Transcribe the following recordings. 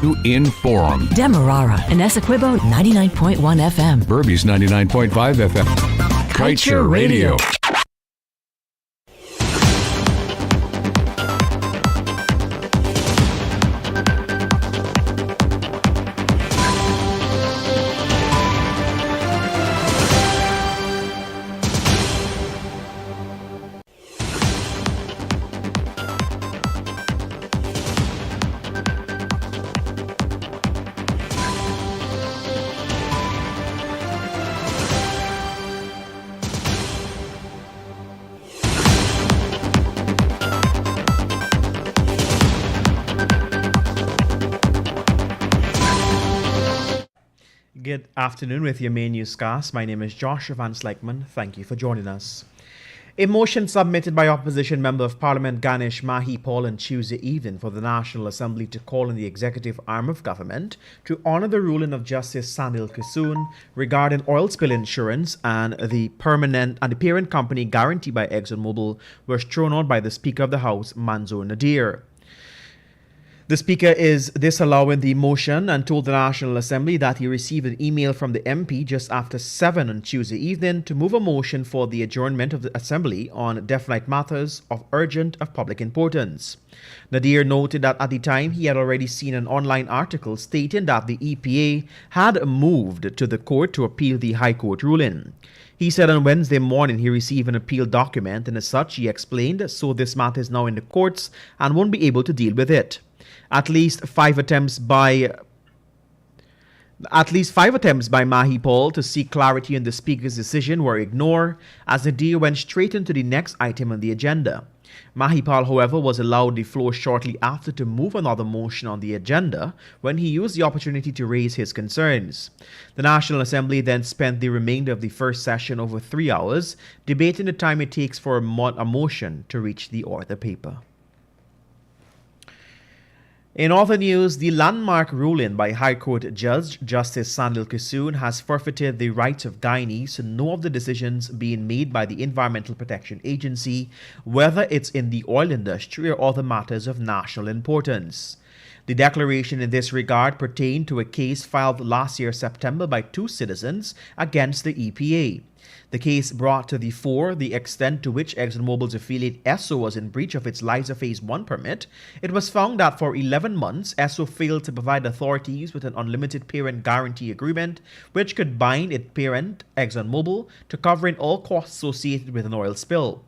You informed. Demerara and Essequibo 99.1 FM. Berbice 99.5 FM. Kaieteur Radio. Good afternoon with your main newscast. My name is Joshua Van Slykeman. Thank you for joining us. A motion submitted by Opposition Member of Parliament Ganesh Mahipal on Tuesday evening for the National Assembly to call on the executive arm of government to honour the ruling of Justice Sanil Kisoon regarding oil spill insurance and the parent company guaranteed by ExxonMobil was thrown out by the Speaker of the House, Manzoor Nadir. The Speaker is disallowing the motion and told the National Assembly that he received an email from the MP just after 7 on Tuesday evening to move a motion for the adjournment of the Assembly on definite matters of public importance. Nadir noted that at the time he had already seen an online article stating that the EPA had moved to the court to appeal the High Court ruling. He said on Wednesday morning he received an appeal document, and as such he explained, so this matter is now in the courts and won't be able to deal with it. At least five attempts by Mahipal to seek clarity on the Speaker's decision were ignored, as Nadir went straight into the next item on the agenda. Mahipal, however, was allowed the floor shortly after to move another motion on the agenda when he used the opportunity to raise his concerns. The National Assembly then spent the remainder of the first session over 3 hours debating the time it takes for a motion to reach the order paper. In other news, the landmark ruling by High Court Judge Justice Sanil Kisoon has forfeited the rights of Guyanese to know of the decisions being made by the Environmental Protection Agency, whether it's in the oil industry or other matters of national importance. The declaration in this regard pertained to a case filed last year September by 2 citizens against the EPA. The case brought to the fore the extent to which ExxonMobil's affiliate Esso was in breach of its Liza Phase 1 permit. It was found that for 11 months, Esso failed to provide authorities with an unlimited parent guarantee agreement, which could bind its parent, ExxonMobil, to covering all costs associated with an oil spill.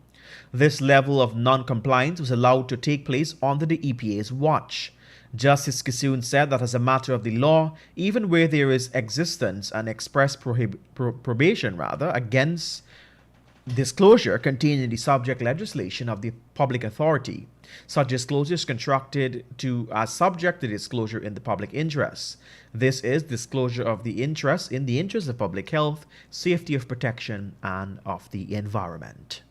This level of non-compliance was allowed to take place under the EPA's watch. Justice Kisoon said that as a matter of the law, even where there is existence and express probation against disclosure contained in the subject legislation of the public authority, such disclosure is constructed to as subject to disclosure in the public interest. This is disclosure of the interest in the interest of public health, safety of protection, and of the environment.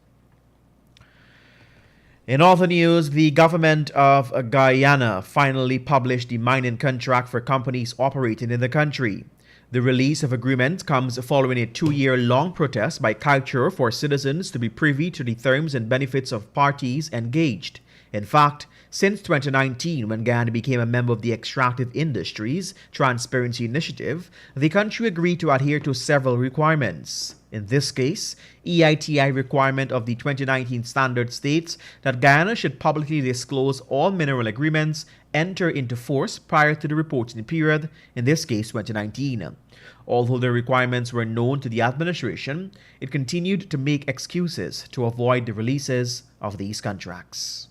In other news, the government of Guyana finally published the mining contract for companies operating in the country. The release of agreement comes following a 2-year-long protest by Kaieteur for citizens to be privy to the terms and benefits of parties engaged. In fact, since 2019, when Guyana became a member of the Extractive Industries Transparency Initiative, the country agreed to adhere to several requirements. In this case, EITI requirement of the 2019 standard states that Guyana should publicly disclose all mineral agreements enter into force prior to the reporting period, in this case 2019. Although the requirements were known to the administration, it continued to make excuses to avoid the releases of these contracts.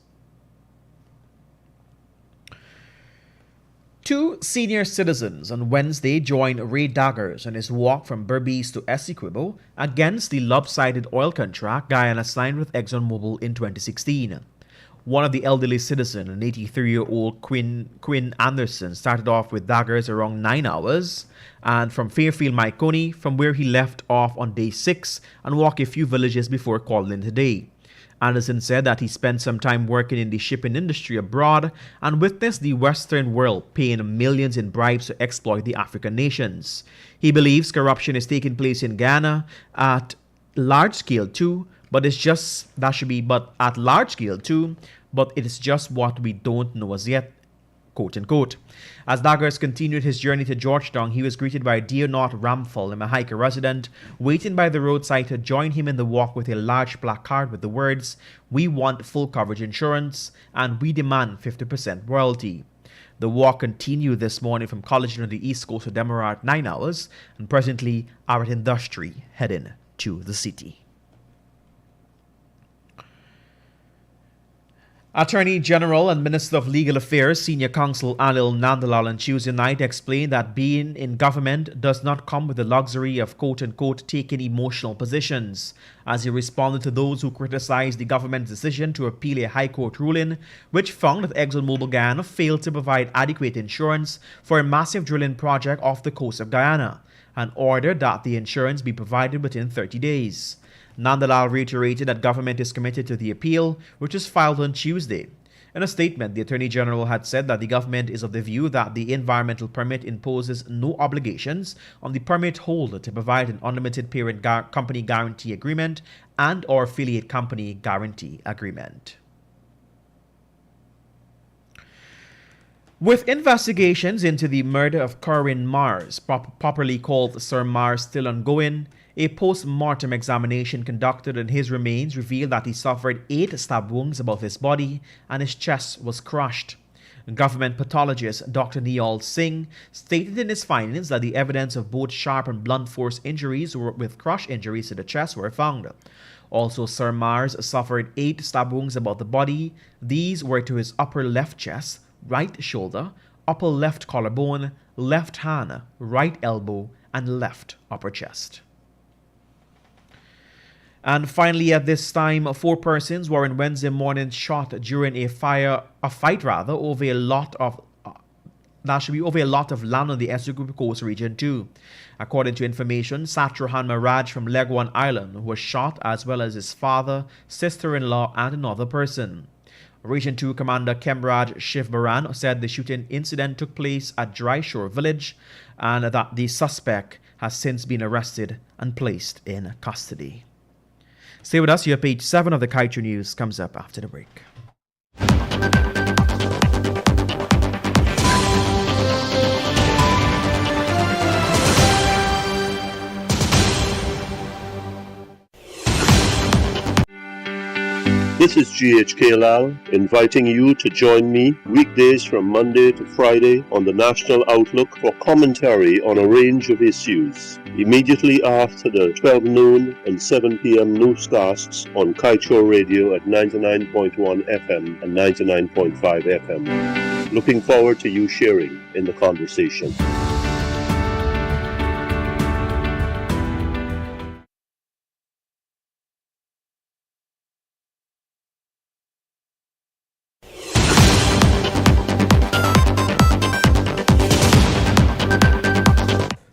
2 senior citizens on Wednesday joined Ray Daggers on his walk from Berbice to Essequibo against the lopsided oil contract Guyana signed with ExxonMobil in 2016. One of the elderly citizens, an 83-year-old Quinn Anderson, started off with Daggers around 9 hours and from Fairfield, Maikoni, from where he left off on day 6 and walked a few villages before calling it a day. Anderson said that he spent some time working in the shipping industry abroad and witnessed the Western world paying millions in bribes to exploit the African nations. He believes corruption is taking place in Ghana at large scale too, but it is just what we don't know as yet. quote unquote. As Daggers continued his journey to Georgetown, he was greeted by Dearnot Ramphal, a Mahaica resident, waiting by the roadside to join him in the walk with a large placard with the words, "We want full coverage insurance and we demand 50% royalty." The walk continued this morning from College on the East Coast to Demerara at 9 hours and presently are at Industry heading to the city. Attorney General and Minister of Legal Affairs Senior Counsel Anil Nandalal on Tuesday night explained that being in government does not come with the luxury of quote-unquote taking emotional positions, as he responded to those who criticized the government's decision to appeal a High Court ruling which found that ExxonMobil Guyana failed to provide adequate insurance for a massive drilling project off the coast of Guyana, and ordered that the insurance be provided within 30 days. Nandalal reiterated that government is committed to the appeal, which was filed on Tuesday. In a statement, the Attorney General had said that the government is of the view that the environmental permit imposes no obligations on the permit holder to provide an unlimited parent company guarantee agreement and or affiliate company guarantee agreement. With investigations into the murder of Corwin Mars, popularly called Sir Mars, still ongoing, a post-mortem examination conducted on his remains revealed that he suffered 8 stab wounds above his body and his chest was crushed. Government pathologist Dr. Niyal Singh stated in his findings that the evidence of both sharp and blunt force injuries with crush injuries to the chest were found. Also, Sir Mars suffered 8 stab wounds above the body. These were to his upper left chest, right shoulder, upper left collarbone, left hand, right elbow, and left upper chest. And finally, at this time, 4 persons were on Wednesday morning shot during a fight over a lot of land on the Essex Coast Region 2. According to information, Satrahan Maraj from Legwan Island was shot, as well as his father, sister-in-law, and another person. Region 2 Commander Kemraj Shivbaran said the shooting incident took place at Dry Shore Village and that the suspect has since been arrested and placed in custody. Stay with us. Your page 7 of the Kaieteur News comes up after the break. This is GHK Lal inviting you to join me weekdays from Monday to Friday on the National Outlook for commentary on a range of issues. Immediately after the 12 noon and 7 p.m. newscasts on Kaieteur Radio at 99.1 FM and 99.5 FM. Looking forward to you sharing in the conversation.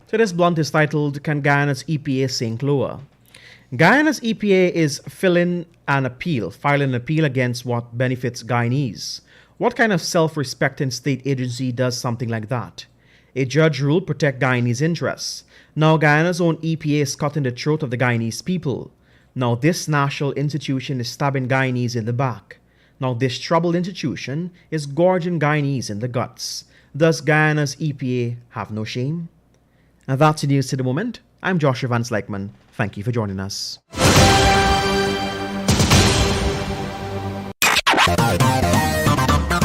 Today's blunt is titled, Can Guyana's EPA Sink Lower? Guyana's EPA is filing an appeal against what benefits Guyanese. What kind of self-respecting state agency does something like that? A judge ruled protect Guyanese interests. Now Guyana's own EPA is cutting the throat of the Guyanese people. Now this national institution is stabbing Guyanese in the back. Now this troubled institution is gorging Guyanese in the guts. Does Guyana's EPA have no shame? And that's the news to the moment. I'm Joshua Van Slykeman. Thank you for joining us.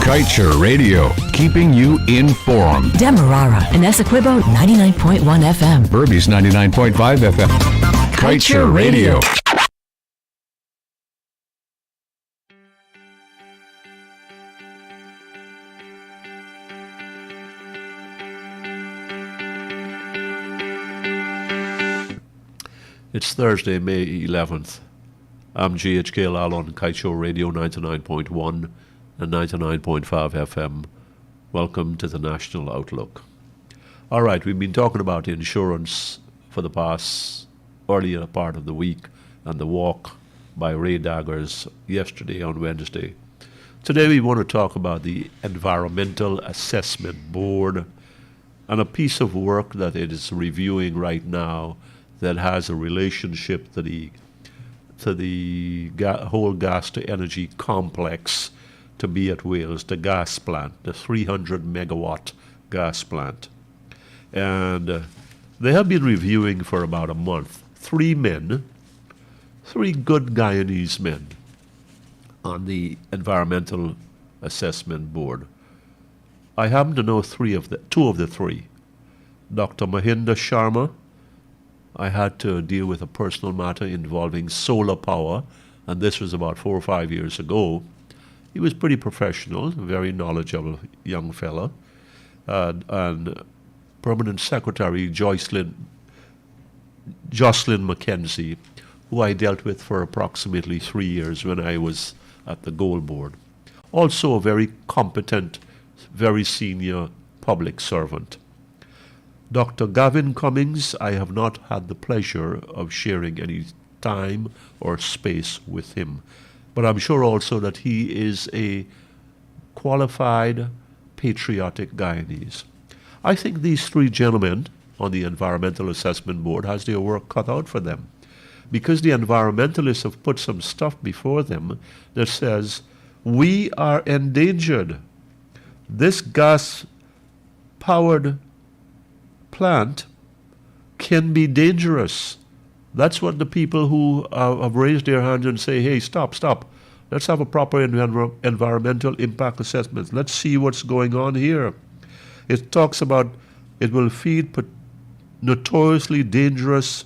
Kaieteur Radio, keeping you informed. Demerara and Essequibo 99.1 FM. Burby's 99.5 FM. Kaieteur Radio. It's Thursday, May 11th. I'm GHK Lal on Kaieteur Radio 99.1 and 99.5 FM. Welcome to the National Outlook. All right, we've been talking about insurance for the past earlier part of the week and the walk by Ray Daggers yesterday on Wednesday. Today we want to talk about the Environmental Assessment Board and a piece of work that it is reviewing right now that has a relationship to the whole gas to energy complex to be at Wales, the gas plant, the 300 megawatt gas plant. And they have been reviewing for about a month. 3 men, 3 good Guyanese men on the Environmental Assessment Board. I happen to know 2 of the 3. Dr. Mahinda Sharma, I had to deal with a personal matter involving solar power, and this was about 4 or 5 years ago. He was pretty professional, very knowledgeable young fellow, and Permanent Secretary Jocelyn Mackenzie, who I dealt with for approximately 3 years when I was at the Goal Board. Also a very competent, very senior public servant. Dr. Gavin Cummings, I have not had the pleasure of sharing any time or space with him, but I'm sure also that he is a qualified, patriotic Guyanese. I think these 3 gentlemen on the Environmental Assessment Board has their work cut out for them, because the environmentalists have put some stuff before them that says, we are endangered. This gas-powered plant can be dangerous. That's what the people who have raised their hands and say, hey, stop. Let's have a proper environmental impact assessment. Let's see what's going on here. It talks about it will feed notoriously dangerous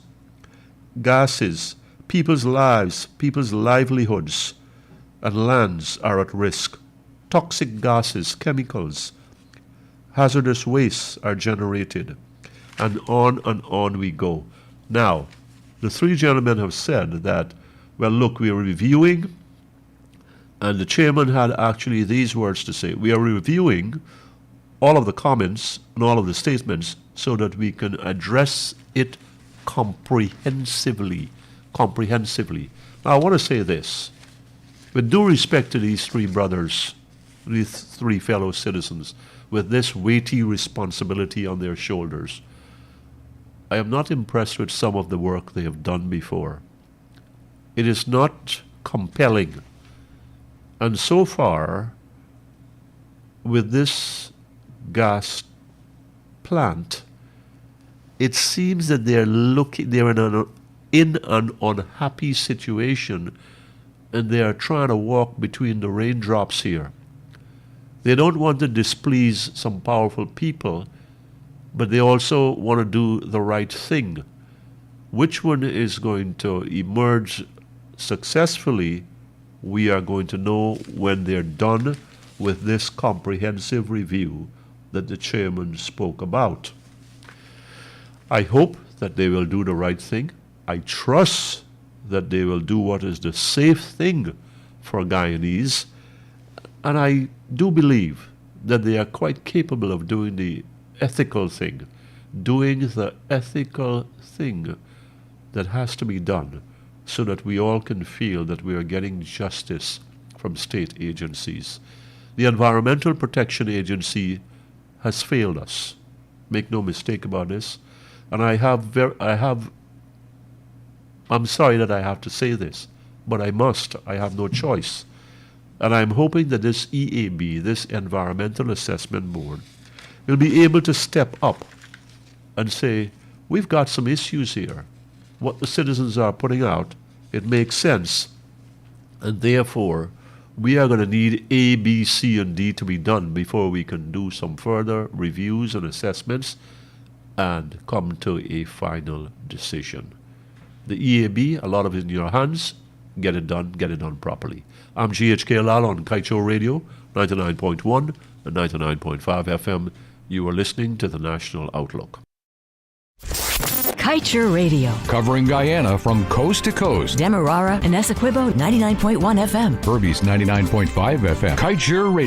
gases. People's lives, people's livelihoods and lands are at risk. Toxic gases, chemicals, hazardous wastes are generated. And on we go. Now, the 3 gentlemen have said that, well, look, we are reviewing, and the chairman had actually these words to say: we are reviewing all of the comments and all of the statements so that we can address it comprehensively. Now, I want to say this. With due respect to these 3 brothers, these 3 fellow citizens, with this weighty responsibility on their shoulders, I am not impressed with some of the work they have done before. It is not compelling. And so far, with this gas plant, it seems that they're in an unhappy situation, and they are trying to walk between the raindrops here. They don't want to displease some powerful people, but they also want to do the right thing. Which one is going to emerge successfully, we are going to know when they're done with this comprehensive review that the chairman spoke about. I hope that they will do the right thing. I trust that they will do what is the safe thing for Guyanese, and I do believe that they are quite capable of doing the ethical thing that has to be done so that we all can feel that we are getting justice from state agencies. The Environmental Protection Agency has failed us. Make no mistake about this. And I'm sorry that I have to say this, but I must. I have no choice. And I'm hoping that this EAB, this Environmental Assessment Board, will be able to step up and say, we've got some issues here. What the citizens are putting out, it makes sense. And therefore, we are going to need A, B, C, and D to be done before we can do some further reviews and assessments and come to a final decision. The EAB, a lot of it in your hands. Get it done properly. I'm GHK Lal on Kaieteur Radio, 99.1 and 99.5 FM. You are listening to the National Outlook. Kaieteur Radio. Covering Guyana from coast to coast. Demerara and Essequibo, 99.1 FM. Berbice, 99.5 FM. Kaieteur Radio.